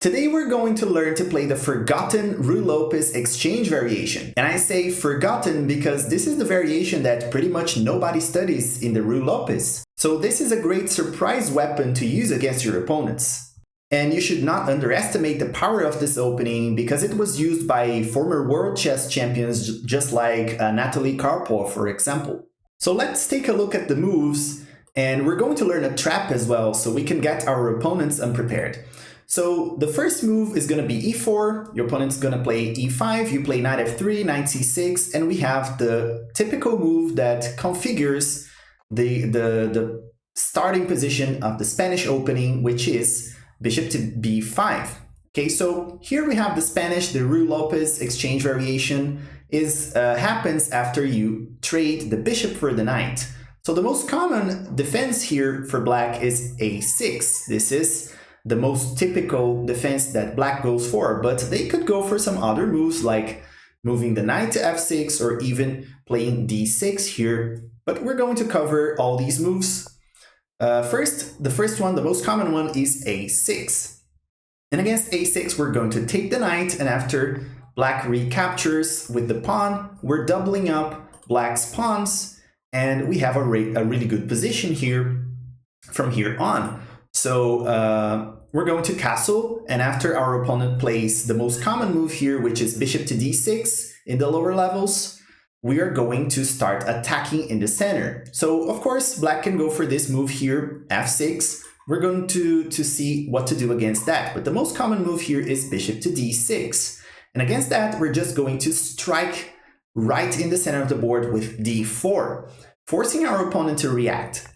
Today we're going to learn to play the forgotten Ruy Lopez exchange variation. And I say forgotten because this is the variation that pretty much nobody studies in the Ruy Lopez. So this is a great surprise weapon to use against your opponents. And you should not underestimate the power of this opening because it was used by former world chess champions just like Natalie Karpov, for example. So let's take a look at the moves, and we're going to learn a trap as well so we can get our opponents unprepared. So the first move is going to be e4, your opponent's going to play e5, you play knight f3, knight c6, and we have the typical move that configures the starting position of the Spanish opening, which is bishop to b5. Okay, so here we have the Spanish, the Ruy Lopez exchange variation happens after you trade the bishop for the knight. So the most common defense here for black is a6. This is the most typical defense that black goes for, but they could go for some other moves like moving the knight to f6 or even playing d6 here, but we're going to cover all these moves. The first one, the most common one, is a6. And against a6, we're going to take the knight, and after black recaptures with the pawn, we're doubling up black's pawns, and we have a really good position here from here on. So we're going to castle, and after our opponent plays the most common move here, which is bishop to d6 in the lower levels, we are going to start attacking in the center. So of course, black can go for this move here, f6. We're going to see what to do against that. But the most common move here is bishop to d6. And against that, we're just going to strike right in the center of the board with d4, forcing our opponent to react.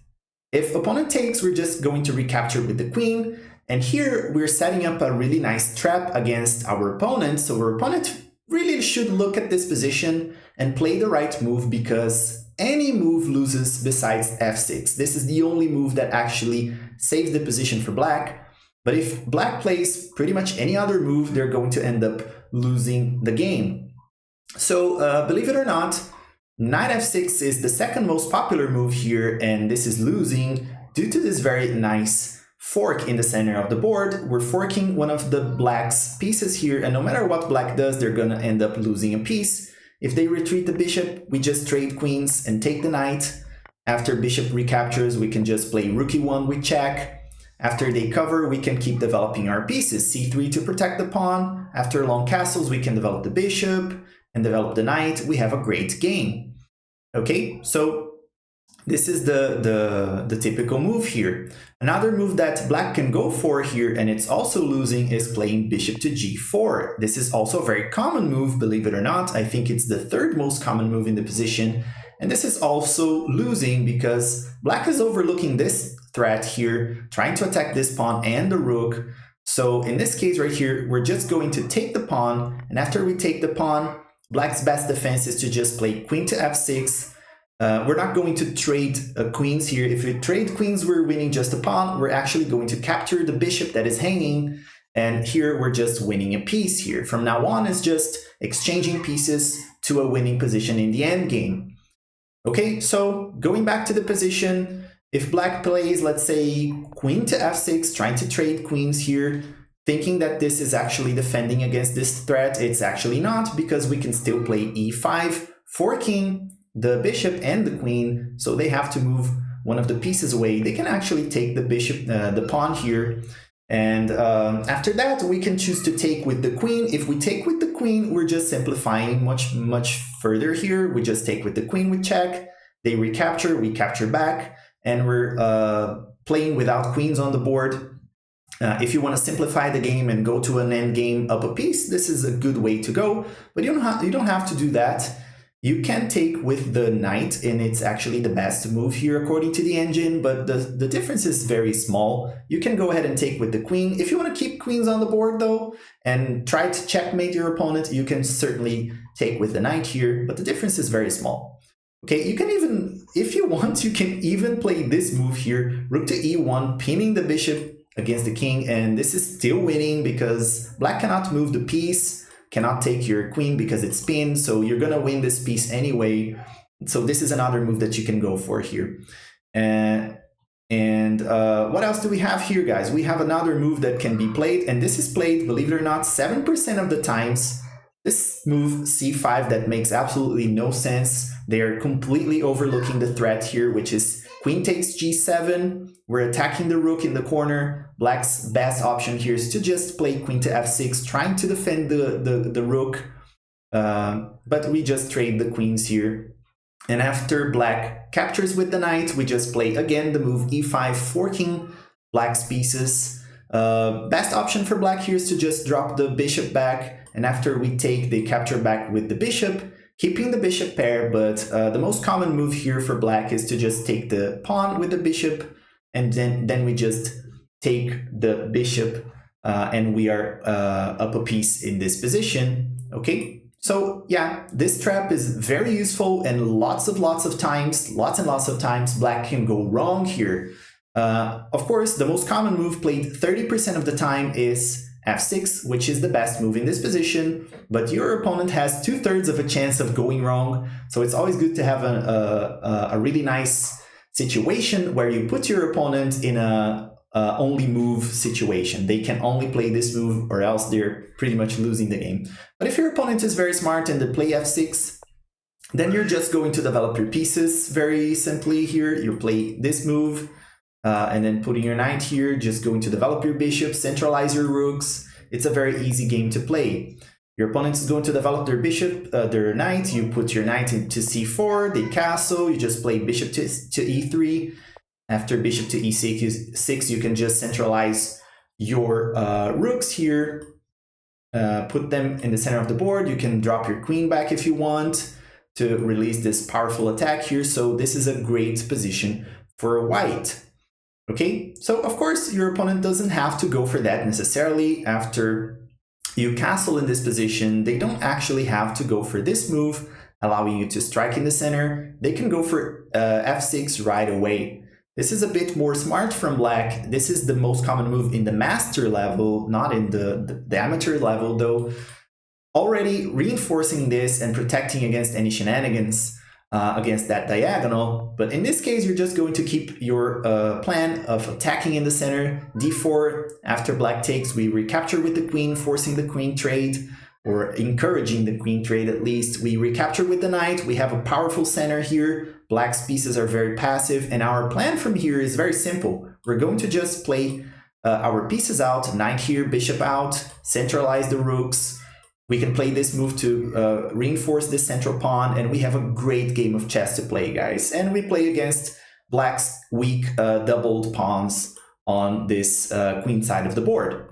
If opponent takes, we're just going to recapture with the queen. And here we're setting up a really nice trap against our opponent. So our opponent really should look at this position and play the right move, because any move loses besides f6. This is the only move that actually saves the position for black. But if black plays pretty much any other move, they're going to end up losing the game. So believe it or not, knight f6 is the second most popular move here, and this is losing due to this very nice fork in the center of the board. We're forking one of the black's pieces here, and no matter what black does, they're gonna end up losing a piece. If they retreat the bishop, we just trade queens and take the knight. After bishop recaptures, we can just play rook e1 with check. After they cover, we can keep developing our pieces. c3 to protect the pawn. After long castles, we can develop the bishop and develop the knight. We have a great game. Okay, so this is the typical move here. Another move that black can go for here, and it's also losing, is playing bishop to g4. This is also a very common move, believe it or not. I think it's the third most common move in the position. And this is also losing because black is overlooking this threat here, trying to attack this pawn and the rook. So in this case right here, we're just going to take the pawn. And after we take the pawn, black's best defense is to just play queen to f6. We're not going to trade queens here. If we trade queens, we're winning just a pawn. We're actually going to capture the bishop that is hanging. And here we're just winning a piece here. From now on, it's just exchanging pieces to a winning position in the endgame. Okay, so going back to the position, if black plays, let's say, queen to f6, trying to trade queens here, thinking that this is actually defending against this threat, it's actually not, because we can still play e5, forking the bishop and the queen, so they have to move one of the pieces away. They can actually take the bishop, the pawn here, and after that we can choose to take with the queen. If we take with the queen, we're just simplifying much further here. We just take with the queen with check, they recapture, we capture back, and we're playing without queens on the board. If you want to simplify the game and go to an end game up a piece, this is a good way to go, but you don't have to do that. You can take with the knight, and it's actually the best move here according to the engine, but the difference is very small. You can go ahead and take with the queen. If you want to keep queens on the board though, and try to checkmate your opponent, you can certainly take with the knight here, but the difference is very small. Okay, you can even, if you want, you can even play this move here, rook to e1, pinning the bishop against the king, and this is still winning because black cannot move the piece, cannot take your queen because it's pinned, so you're gonna win this piece anyway. So this is another move that you can go for here. And And what else do we have here, guys? We have another move that can be played, and this is played, believe it or not, 7% of the times. This move, c5, that makes absolutely no sense. They are completely overlooking the threat here, which is queen takes g7. We're attacking the rook in the corner. Black's best option here is to just play queen to f6, trying to defend the rook. But we just trade the queens here. And after black captures with the knight, we just play again the move e5, forking black's pieces. Best option for black here is to just drop the bishop back. And after we take the capture back with the bishop, keeping the bishop pair. But the most common move here for black is to just take the pawn with the bishop. And then we just take the bishop and we are up a piece in this position. Okay. So yeah, this trap is very useful, and lots and lots of times black can go wrong here. Of course, the most common move played 30% of the time is f6, which is the best move in this position, but your opponent has 2/3 of a chance of going wrong. So it's always good to have a really nice situation where you put your opponent in a only move situation. They can only play this move or else they're pretty much losing the game. But if your opponent is very smart and they play f6, then you're just going to develop your pieces very simply here. You play this move and then putting your knight here, just going to develop your bishop, centralize your rooks. It's a very easy game to play. Your opponent is going to develop their bishop, their knight. You put your knight into c4, they castle, you just play bishop to e3. After bishop to e6, you can just centralize your rooks here, put them in the center of the board. You can drop your queen back if you want to release this powerful attack here. So this is a great position for white. Okay, so of course your opponent doesn't have to go for that necessarily. After you castle in this position, they don't actually have to go for this move, allowing you to strike in the center. They can go for f6 right away. This is a bit more smart from black. This is the most common move in the master level, not in the amateur level, though. Already reinforcing this and protecting against any shenanigans against that diagonal. But in this case, you're just going to keep your plan of attacking in the center. d4, after black takes, we recapture with the queen, forcing the queen trade, or encouraging the queen trade at least. We recapture with the knight. We have a powerful center here. Black's pieces are very passive, and our plan from here is very simple. We're going to just play our pieces out, knight here, bishop out, centralize the rooks. We can play this move to reinforce this central pawn, and we have a great game of chess to play, guys. And we play against black's weak doubled pawns on this queen side of the board.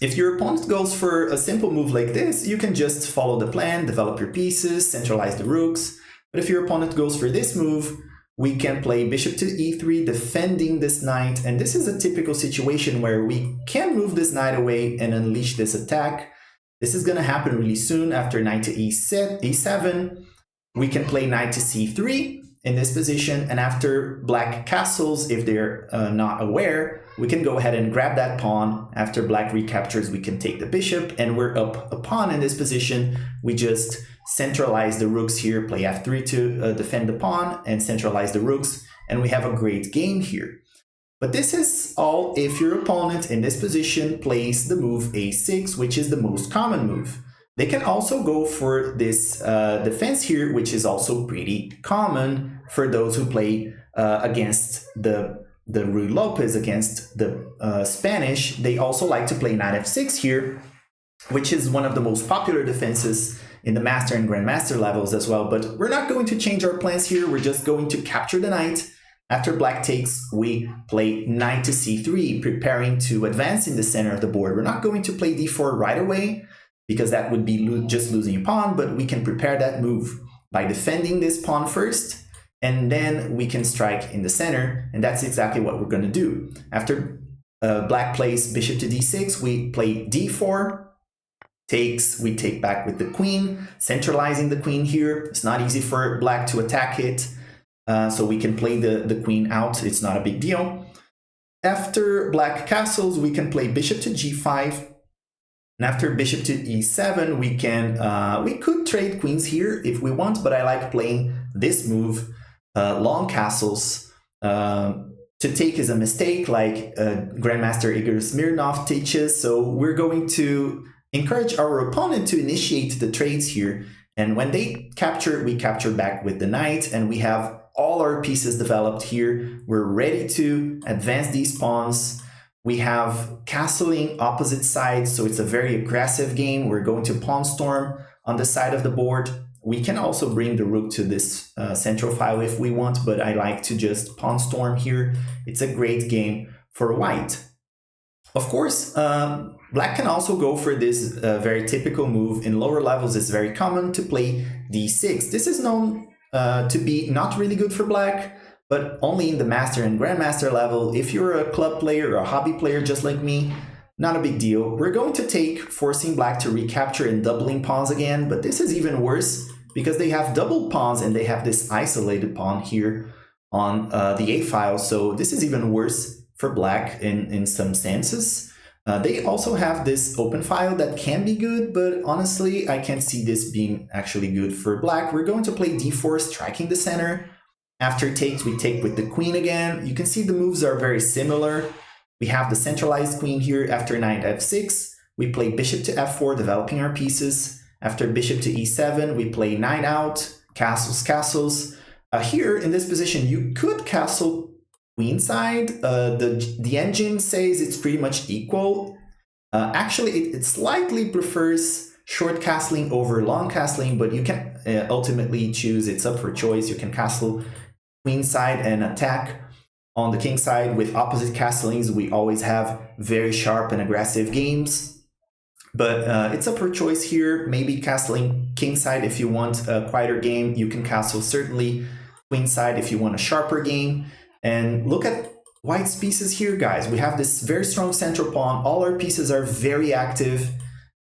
If your opponent goes for a simple move like this, you can just follow the plan, develop your pieces, centralize the rooks. But if your opponent goes for this move, we can play bishop to e3, defending this knight. And this is a typical situation where we can move this knight away and unleash this attack. This is going to happen really soon. After knight to e7, we can play knight to c3 in this position. And after black castles, if they're not aware, we can go ahead and grab that pawn. After black recaptures, we can take the bishop, and we're up a pawn in this position. We just centralize the rooks here, play f3 to defend the pawn, and centralize the rooks, and we have a great game here. But this is all if your opponent in this position plays the move a6, which is the most common move. They can also go for this defense here, which is also pretty common for those who play against the Ruy Lopez, against the Spanish. They also like to play knight f6 here, which is one of the most popular defenses in the master and grandmaster levels as well. But we're not going to change our plans here. We're just going to capture the knight. After black takes, we play knight to c3, preparing to advance in the center of the board. We're not going to play d4 right away, because that would be just losing a pawn, but we can prepare that move by defending this pawn first, and then we can strike in the center, and that's exactly what we're going to do. After black plays bishop to d6, we play d4, takes, we take back with the queen, centralizing the queen here. It's not easy for black to attack it, so we can play the queen out. It's not a big deal. After black castles, we can play bishop to g5. And after bishop to e7, we could trade queens here if we want, but I like playing this move, long castles, to take is a mistake, like Grandmaster Igor Smirnov teaches. So we're going to encourage our opponent to initiate the trades here. And when they capture, we capture back with the knight, and we have all our pieces developed here. We're ready to advance these pawns. We have castling opposite sides, so it's a very aggressive game. We're going to pawn storm on the side of the board. We can also bring the rook to this central file if we want, but I like to just pawn storm here. It's a great game for white. Of course, black can also go for this very typical move. In lower levels, it's very common to play d6. This is known to be not really good for black, but only in the master and grandmaster level. If you're a club player or a hobby player just like me, not a big deal. We're going to take, forcing black to recapture and doubling pawns again, but this is even worse because they have double pawns and they have this isolated pawn here on the A file. So this is even worse for black in some senses. They also have this open file that can be good, but honestly, I can't see this being actually good for black. We're going to play d4, striking the center. After takes, we take with the queen again. You can see the moves are very similar. We have the centralized queen here. After knight f6, we play bishop to f4, developing our pieces. After bishop to e7, we play knight out, castles, castles. Here, in this position, you could castle queenside. The engine says it's pretty much equal. Actually, it slightly prefers short castling over long castling, but you can ultimately choose. It's up for choice. You can castle queenside and attack on the king side. With opposite castlings, we always have very sharp and aggressive games. But it's up for choice here. Maybe castling kingside if you want a quieter game. You can castle certainly queenside if you want a sharper game. And look at white's pieces here, guys. We have this very strong central pawn. All our pieces are very active.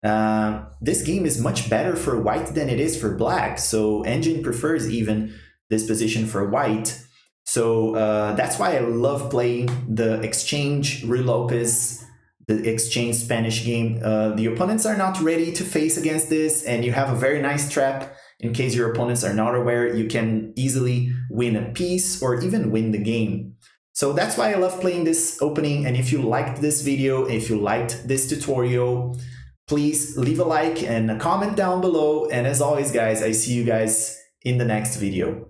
This game is much better for white than it is for black. So engine prefers even this position for white. So that's why I love playing the exchange Ruy Lopez, the exchange Spanish game. The opponents are not ready to face against this, and you have a very nice trap. In case your opponents are not aware, you can easily win a piece or even win the game. So that's why I love playing this opening. And if you liked this video, if you liked this tutorial, please leave a like and a comment down below. And as always, guys, I see you guys in the next video.